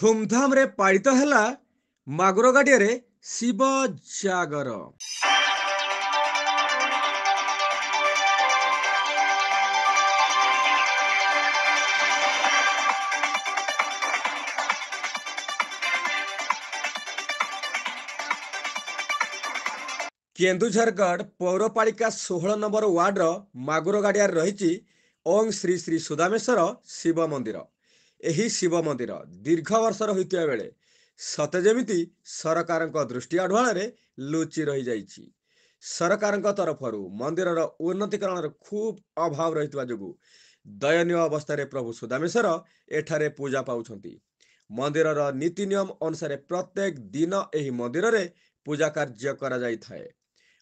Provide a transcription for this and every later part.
ଧୁମଧାମ ରେ ପାଳିତ ହେଲା ମାଗୁର ଗାଡ଼ିଆରେ ଶିବ ଜାଗର। କେନ୍ଦୁଝରଗଡ଼ ପୌରପାଳିକା 16 ନମ୍ବର ୱାର୍ଡର ମାଗୁର ଗାଡ଼ିଆରେ ରହିଛି ଓଂ ଶ୍ରୀ ଶ୍ରୀ ସୁଦାମେଶ୍ୱର ଶିବ ମନ୍ଦିର। ଏହି ଶିବ ମନ୍ଦିର ଦୀର୍ଘ ବର୍ଷର ହୋଇଥିବା ବେଳେ ସତେ ଯେମିତି ସରକାରଙ୍କ ଦୃଷ୍ଟି ଆଢୁଆଳରେ ଲୁଚି ରହିଯାଇଛି। ସରକାରଙ୍କ ତରଫରୁ ମନ୍ଦିରର ଉନ୍ନତିକରଣର ଖୁବ୍ ଅଭାବ ରହିଥିବା ଯୋଗୁଁ ଦୟନୀୟ ଅବସ୍ଥାରେ ପ୍ରଭୁ ସୁଦାମେଶ୍ୱର ଏଠାରେ ପୂଜା ପାଉଛନ୍ତି। ମନ୍ଦିରର ନୀତି ନିୟମ ଅନୁସାରେ ପ୍ରତ୍ୟେକ ଦିନ ଏହି ମନ୍ଦିରରେ ପୂଜା କାର୍ଯ୍ୟ କରାଯାଇଥାଏ।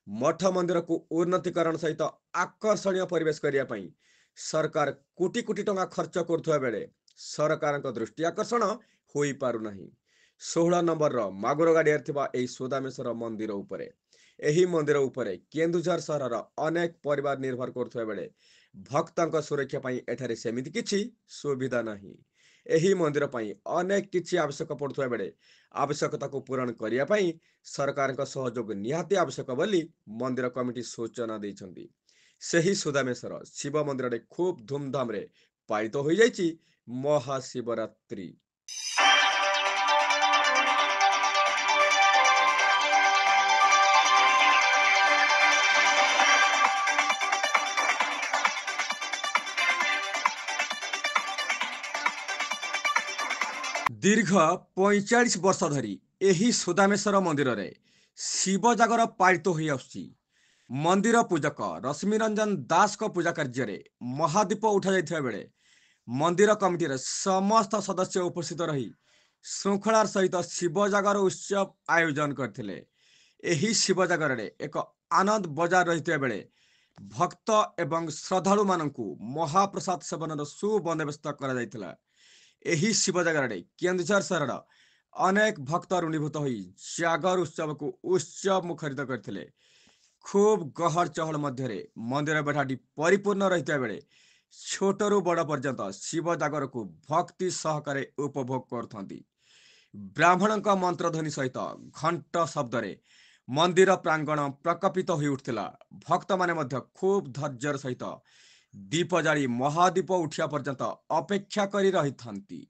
ମଠ ମନ୍ଦିରକୁ ଉନ୍ନତିକରଣ ସହିତ ଆକର୍ଷଣୀୟ ପରିବେଶ କରିବା ପାଇଁ ସରକାର କୋଟି କୋଟି ଟଙ୍କା ଖର୍ଚ୍ଚ କରୁଥିବା ବେଳେ ସରକାରଙ୍କ ଦୃଷ୍ଟି ଆକର୍ଷଣ ହୋଇପାରୁନାହିଁ। 16 ନମ୍ବରର ମାଗୁର ଗାଡ଼ିଆରେ ଥିବା ଏହି ସୁଦାମେଶ୍ୱର ମନ୍ଦିର ଉପରେ ଏହି ମନ୍ଦିର ଉପରେ କେନ୍ଦୁଝର ସହରର ଅନେକ ପରିବାର ନିର୍ଭର କରୁଥିବା ବେଳେ ଭକ୍ତଙ୍କ ସୁରକ୍ଷା ପାଇଁ ଏଠାରେ ସେମିତି କିଛି ସୁବିଧା ନାହିଁ। ଏହି ମନ୍ଦିର ପାଇଁ ଅନେକ କିଛି ଆବଶ୍ୟକ ପଡୁଥିବା ବେଳେ ଆବଶ୍ୟକତାକୁ ପୂରଣ କରିବା ପାଇଁ ସରକାରଙ୍କ ସହଯୋଗ ନିହାତି ଆବଶ୍ୟକ ବୋଲି ମନ୍ଦିର କମିଟି ସୂଚନା ଦେଇଛନ୍ତି। ସେହି ସୁଦାମେଶ୍ୱର ଶିବ ମନ୍ଦିରରେ ଖୁବ୍ ଧୁମଧାମରେ ପାଳିତ ହୋଇଯାଇଛି ମହାଶିବରାତ୍ରି। ଦୀର୍ଘ 45 ବର୍ଷ ଧରି ଏହି ସୁଦାମେଶ୍ୱର ମନ୍ଦିରରେ ଶିବ ଜାଗର ପାଳିତ ହୋଇ ଆସୁଛି। ମନ୍ଦିର ପୂଜକ ରଶ୍ମିରଞ୍ଜନ ଦାସଙ୍କ ପୂଜା କାର୍ଯ୍ୟରେ ମହାଦୀପ ଉଠାଯାଇଥିବା ବେଳେ ମନ୍ଦିର କମିଟିର ସମସ୍ତ ସଦସ୍ୟ ଉପସ୍ଥିତ ରହି ଶୃଙ୍ଖଳାର ସହିତ ଶିବ ଜାଗର ଉତ୍ସବ ଆୟୋଜନ କରିଥିଲେ। ଏହି ଶିବ ଜାଗରରେ ଏକ ଆନନ୍ଦ ବଜାର ରହିଥିବା ବେଳେ ଭକ୍ତ ଏବଂ ଶ୍ରଦ୍ଧାଳୁମାନଙ୍କୁ ମହାପ୍ରସାଦ ସେବନର ସୁବନ୍ଦୋବସ୍ତ କରାଯାଇଥିଲା। ଏହି ଶିବ ଜାଗରରେ କେନ୍ଦୁଝର ସହରର ଅନେକ ଭକ୍ତ ଋଣୀଭୂତ ହୋଇ ଜାଗର ଉତ୍ସବକୁ ଉତ୍ସବ ମୁଖରିତ କରିଥିଲେ। ଖୁବ୍ ଗହଳ ଚହଳ ମଧ୍ୟରେ ମନ୍ଦିର ବେଢ଼ାଟି ପରିପୂର୍ଣ୍ଣ ରହିଥିବା ବେଳେ ଛୋଟରୁ ବଡ଼ ପର୍ଯ୍ୟନ୍ତ ଶିବ ଜାଗରକୁ ଭକ୍ତି ସହକାରେ ଉପଭୋଗ କରୁଥାନ୍ତି। ବ୍ରାହ୍ମଣଙ୍କ ମନ୍ତ୍ରଧ୍ୱନି ସହିତ ଘଣ୍ଟ ଶବ୍ଦରେ ମନ୍ଦିର ପ୍ରାଙ୍ଗଣ ପ୍ରକମ୍ପିତ ହୋଇ ଉଠୁଥିଲା। ଭକ୍ତମାନେ ମଧ୍ୟ ଖୁବ୍ ଧୈର୍ଯ୍ୟର ସହିତ ଦୀପ ଜାଳି ମହାଦୀପ ଉଠିବା ପର୍ଯ୍ୟନ୍ତ ଅପେକ୍ଷା କରି ରହିଥାନ୍ତି।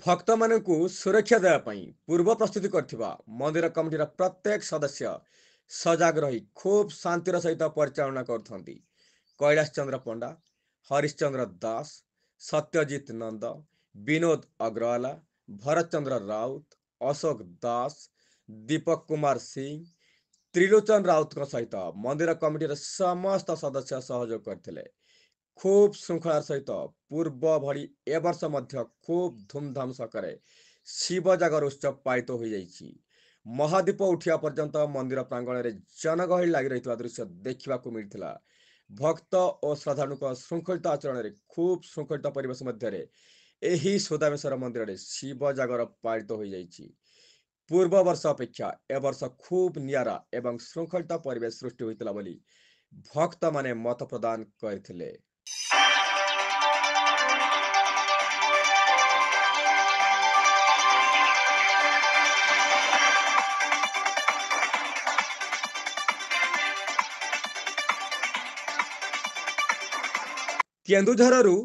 ଭକ୍ତମାନଙ୍କୁ ସୁରକ୍ଷା ଦେବା ପାଇଁ ପୂର୍ବ ପ୍ରସ୍ତୁତି କରିଥିବା ମନ୍ଦିର କମିଟିର ପ୍ରତ୍ୟେକ ସଦସ୍ୟ ସଜାଗ ରହି ଖୁବ୍ ଶାନ୍ତିର ସହିତ ପରିଚାଳନା କରୁଥାନ୍ତି। କୈଳାସ ଚନ୍ଦ୍ର ପଣ୍ଡା, ହରିଶ୍ଚନ୍ଦ୍ର ଦାସ, ସତ୍ୟଜିତ ନନ୍ଦ, ବିନୋଦ ଅଗ୍ରୱାଲା, ଭରତ ଚନ୍ଦ୍ର ରାଉତ, ଅଶୋକ ଦାସ, ଦୀପକ କୁମାର ସିଂ, ତ୍ରିଲୋଚନ ରାଉତଙ୍କ ସହିତ ମନ୍ଦିର କମିଟିର ସମସ୍ତ ସଦସ୍ୟ ସହଯୋଗ କରିଥିଲେ। ଖୁବ୍ ଶୃଙ୍ଖଳାର ସହିତ ପୂର୍ବ ଭଳି ଏ ବର୍ଷ ମଧ୍ୟ ଖୁବ୍ ଧୁମଧାମ ସହକାରେ ଶିବ ଜାଗର ଉତ୍ସବ ପାଳିତ ହୋଇଯାଇଛି। ମହାଦୀପ ଉଠିବା ପର୍ଯ୍ୟନ୍ତ ମନ୍ଦିର ପ୍ରାଙ୍ଗଣରେ ଜନଗହଳି ଲାଗି ରହିଥିବା ଦୃଶ୍ୟ ଦେଖିବାକୁ ମିଳିଥିଲା। ଭକ୍ତ ଓ ଶ୍ରଦ୍ଧାଳୁଙ୍କ ଶୃଙ୍ଖଳିତ ଆଚରଣରେ ଖୁବ୍ ଶୃଙ୍ଖଳିତ ପରିବେଶ ମଧ୍ୟରେ ଏହି ସୁଦାମେଶ୍ୱର ମନ୍ଦିରରେ ଶିବ ଜାଗର ପାଳିତ ହୋଇଯାଇଛି। ପୂର୍ବ ବର୍ଷ ଅପେକ୍ଷା ଏ ବର୍ଷ ଖୁବ୍ ନିଆରା ଏବଂ ଶୃଙ୍ଖଳିତ ପରିବେଶ ସୃଷ୍ଟି ହୋଇଥିଲା ବୋଲି ଭକ୍ତମାନେ ମତ ପ୍ରଦାନ କରିଥିଲେ। କେନ୍ଦୁଝରରୁ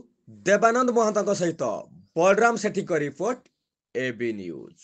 ଦେବାନନ୍ଦ ମହାନ୍ତଙ୍କ ସହିତ ବଳରାମ ସେଠୀଙ୍କ ରିପୋର୍ଟ, AB ନ୍ୟୁଜ୍।